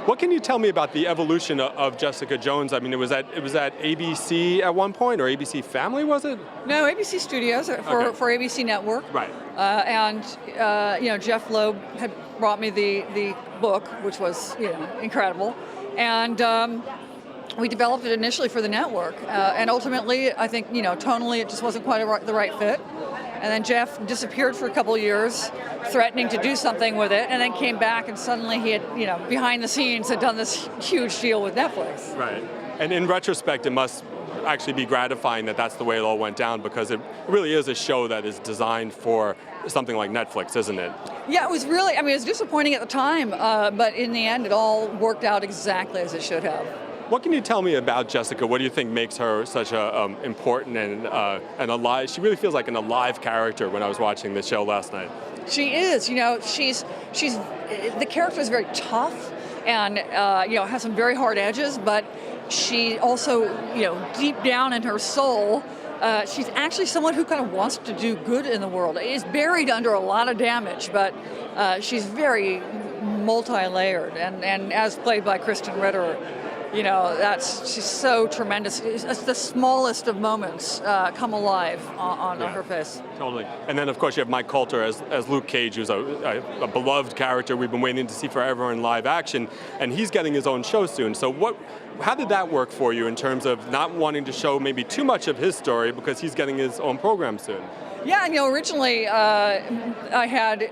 What can you tell me about the evolution of Jessica Jones? I mean, it was at ABC at one point, or ABC Family, was it? No, ABC Studios for ABC Network. Right. And Jeff Loeb had brought me the book, which was incredible, and we developed it initially for the network, and ultimately, I think tonally it just wasn't quite the right fit. And then Jeff disappeared for a couple of years, threatening to do something with it, and then came back, and suddenly he had, behind the scenes, had done this huge deal with Netflix. Right. And in retrospect, it must actually be gratifying that that's the way it all went down, because it really is a show that is designed for something like Netflix, isn't it? Yeah, it was really, it was disappointing at the time, but in the end, it all worked out exactly as it should have. What can you tell me about Jessica? What do you think makes her such a important and alive? She really feels like an alive character when I was watching the show last night. She is. She's the character is very tough and has some very hard edges, but she also, deep down in her soul, she's actually someone who kind of wants to do good in the world. Is buried under a lot of damage, but she's very multi-layered, and as played by Kristen Ritter, she's so tremendous. It's the smallest of moments come alive on her face. Totally. And then, of course, you have Mike Coulter as Luke Cage, who's a beloved character we've been waiting to see forever in live action, and he's getting his own show soon. So how did that work for you in terms of not wanting to show maybe too much of his story because he's getting his own program soon? Yeah, originally I had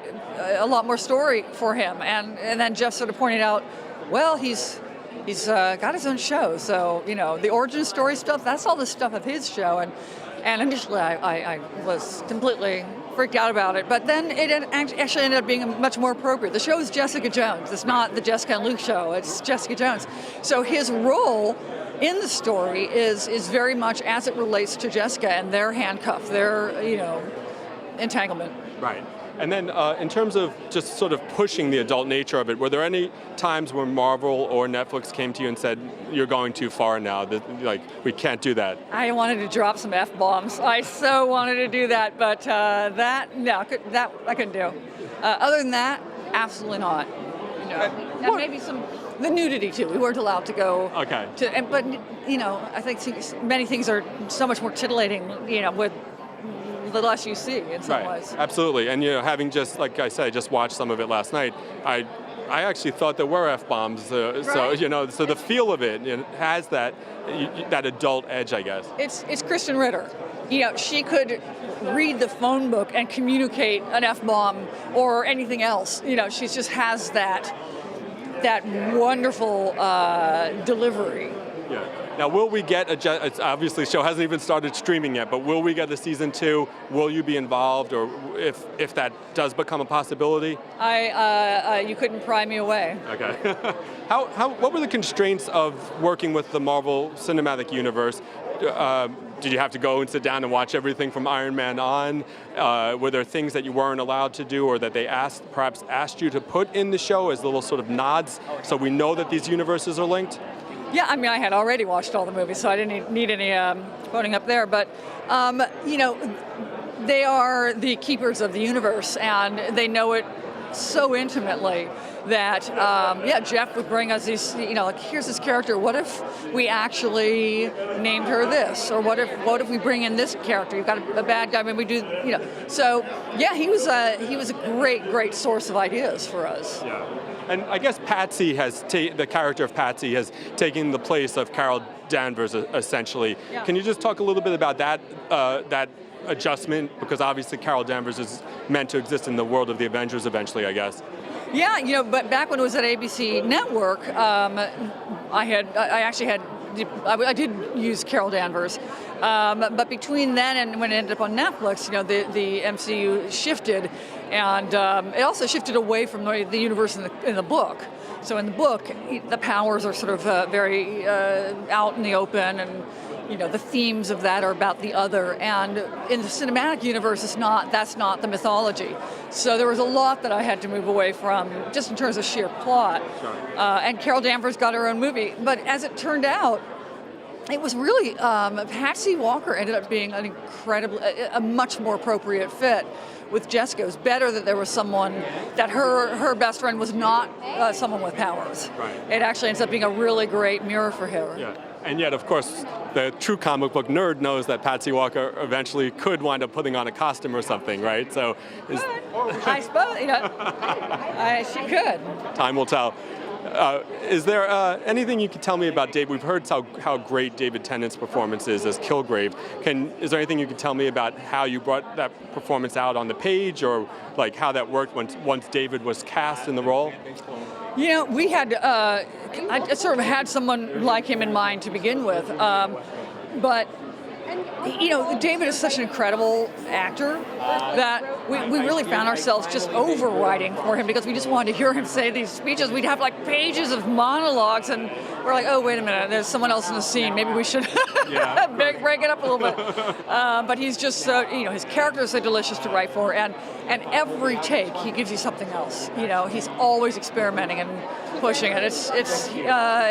a lot more story for him, and then Jeff sort of pointed out, well, he's got his own show, so the origin story stuff, that's all the stuff of his show, and initially I was completely freaked out about it, but then it actually ended up being much more appropriate. The show is Jessica Jones. It's not the Jessica and Luke show. It's Jessica Jones. So his role in the story is very much as it relates to Jessica and their handcuff, their entanglement. Right. And then in terms of just sort of pushing the adult nature of it, were there any times when Marvel or Netflix came to you and said, you're going too far now, we can't do that? I wanted to drop some F-bombs. I so wanted to do that, but that I couldn't do. Other than that, absolutely not. And maybe the nudity too. We weren't allowed to go. Okay. But I think many things are so much more titillating, with the less you see in some ways. Absolutely. And having just, like I said, I just watched some of it last night, I actually thought there were F-bombs, so the feel of it has that adult edge, I guess. It's Kristen Ritter. She could read the phone book and communicate an F-bomb or anything else. She just has that wonderful delivery. Yeah. Now, will we get obviously the show hasn't even started streaming yet, but will we get a season 2? Will you be involved, or if that does become a possibility? You couldn't pry me away. Okay. What were the constraints of working with the Marvel Cinematic Universe? Did you have to go and sit down and watch everything from Iron Man on? Were there things that you weren't allowed to do, or that they perhaps asked you to put in the show as little sort of nods, so we know that these universes are linked? Yeah, I had already watched all the movies, so I didn't need any quoting up there. But, they are the keepers of the universe, and they know it so intimately that, Jeff would bring us these, here's this character. What if we actually named her this? Or what if we bring in this character? You've got a bad guy, we do, So, yeah, he was a great source of ideas for us. Yeah. And I guess Patsy the character of Patsy has taken the place of Carol Danvers, essentially. Yeah. Can you just talk a little bit about that adjustment? Because obviously Carol Danvers is meant to exist in the world of the Avengers eventually, I guess. Yeah, but back when it was at ABC Network, I did use Carol Danvers. But between then and when it ended up on Netflix, the MCU shifted, and it also shifted away from the universe in the book. So in the book, the powers are sort of very out in the open, and the themes of that are about the other. And in the cinematic universe, that's not the mythology. So there was a lot that I had to move away from, just in terms of sheer plot. Sure. And Carol Danvers got her own movie. But as it turned out, It was really, Patsy Walker ended up being an a much more appropriate fit with Jessica. It was better that there was someone, that her best friend was not someone with powers. Right. It actually ends up being a really great mirror for her. Yeah. And yet, of course, the true comic book nerd knows that Patsy Walker eventually could wind up putting on a costume or something, right? So, I suppose, she could. Time will tell. Is there anything you could tell me about Dave? We've heard how great David Tennant's performance is as Kilgrave. Is there anything you could tell me about how you brought that performance out on the page, or like how that worked once David was cast in the role? We had, I sort of had someone like him in mind to begin with, but David is such an incredible actor that we really found ourselves just overwriting for him because we just wanted to hear him say these speeches. We'd have like pages of monologues, and we're like, oh, wait a minute, there's someone else in the scene. Maybe we should break it up a little bit. But he's just so, his character is so delicious to write for, and every take he gives you something else. He's always experimenting and pushing it.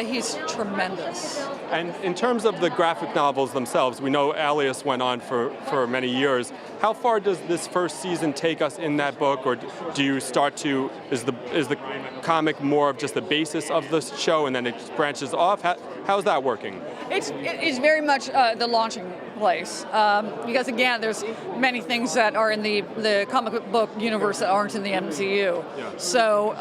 He's tremendous. And in terms of the graphic novels themselves, we know Alias went on for many years. How far does this first season take us in that book, or do you start to, is the comic more of just the basis of the show and then it branches off? How's that working? It's very much the launching place, because again, there's many things that are in the comic book universe that aren't in the MCU. Yeah. So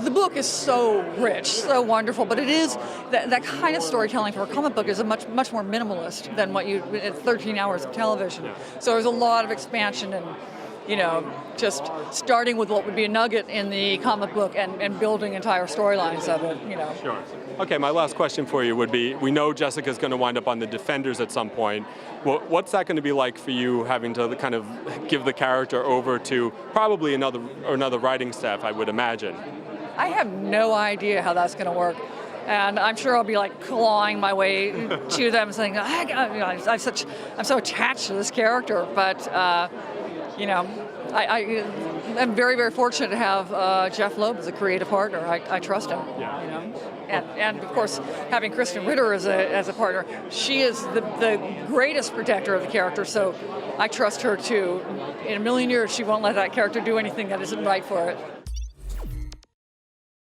the book is so rich, so wonderful, but it is that kind of storytelling for a comic book is a much more minimalist than what 13 hours of television. Yeah. So there's a lot of expansion and just starting with what would be a nugget in the comic book and building entire storylines of it. Sure. Okay, my last question for you would be, we know Jessica's going to wind up on the Defenders at some point. What's that going to be like for you, having to kind of give the character over to probably another writing staff, I would imagine? I have no idea how that's going to work. And I'm sure I'll be like clawing my way to them, saying, I'm so attached to this character. But I am very, very fortunate to have Jeff Loeb as a creative partner. I trust him. Yeah. And of course, having Kristen Ritter as a partner, she is the greatest protector of the character. So I trust her too. In a million years, she won't let that character do anything that isn't right for it.